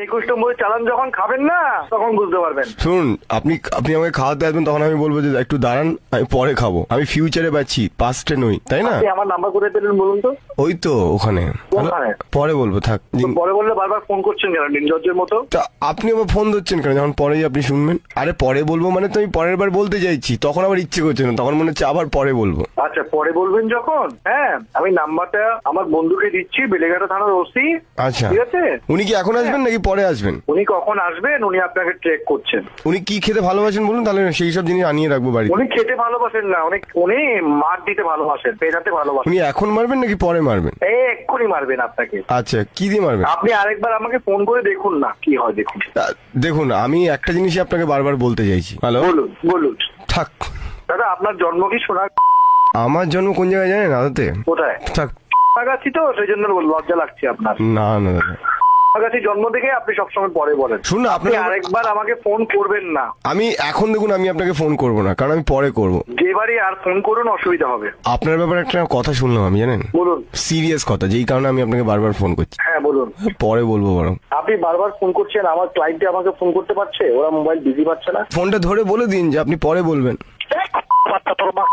21 নম্বরের চালান যখন খাবেন না তখন বুঝতে পারবেন। শুনুন, আপনি আপনি আমাকে খাওয়াতে আসবেন, তখন আমি বলবো যে একটু দাঁড়ান, আমি পরে খাবো। আমি ফিউচারে পাচ্ছি, পাস্টে নই, তাই না? আপনি আমার নাম্বার কোথায় পেলেন বলুন তো? ওই তো ওখানে। কোনখানে? পরে বলবো, থাক। তো পরে বললে বারবার ফোন করছেন কেন নির্লজ্জের মতো? তা আপনি আবার ফোন ধরছেন কেন যখন পরেই আপনি শুনবেন? আরে পরে বলবো মানে তো আমি পরের বার বলতে চাইছি, তখন আবার ইচ্ছে করছে না, তখন মনে হচ্ছে আবার পরে বলবো। আচ্ছা পরে বলবেন যখন, হ্যাঁ আমি নাম্বারটা আমার বন্ধুকে দিচ্ছি, বেলেঘাটা থানার ওসি। আচ্ছা, ঠিক আছে। উনি কি এখন আসবেন নাকি পরে আসবেন? উনি কখন আসবেন উনি আপনাকে ট্রেক করছেন। উনি কি খেতে ভালোবাসেন বলুন, তাহলে সেই সব জিনিস আনিয়ে রাখবো বাড়িতে। উনি খেতে ভালোবাসেন না, উনি মার দিতে ভালোবাসেন, পেটাতে ভালোবাসেন। উনি এখন মারবেন নাকি পরে মারবেন? এক্ষুনি মারবেন আপনাকে। আচ্ছা, কি দিয়ে মারবেন? আপনি আরেকবার আমাকে ফোন করে দেখুন না কি হয়, দেখুন। দেখুন, আমি একটা জিনিসই আপনাকে বারবার বলতে চাইছি। হ্যালো, বলুন বলুন। থাক। দাদা আপনার জন্ম কি সোনা? আমার জন্ম কোন জায়গায় জানেন আদতে? কোথায়? থাক। কাছাকাছি তো, সেই জন্য লজ্জা লাগছে আপনার। না না দাদা, কাছাকাছি জন্ম থেকে আপনি সবসময় পরে বলেন। শুনুন না, আপনি আরেকবার আমাকে ফোন করবেন না। আমি এখন দেখুন, আমি আপনাকে ফোন করব না, কারণ আমি পরে করব। যেবারই আর ফোন করুন অসুবিধা হবে। আপনার ব্যাপারে একটা কথা শুনলাম আমি, জানেন? বলুন। সিরিয়াস কথা, যেই কারণে আমি আপনাকে বারবার ফোন করছি। হ্যাঁ বলুন। পরে বলবো বরং। আপনি বারবার ফোন করছেন, আমার ক্লায়েন্টে আমাকে ফোন করতে পারছে, ওরা মোবাইল বিজি পাচ্ছে না। ফোনটা ধরে বলে দিন যে আপনি পরে বলবেন। বাচ্চা তোর মা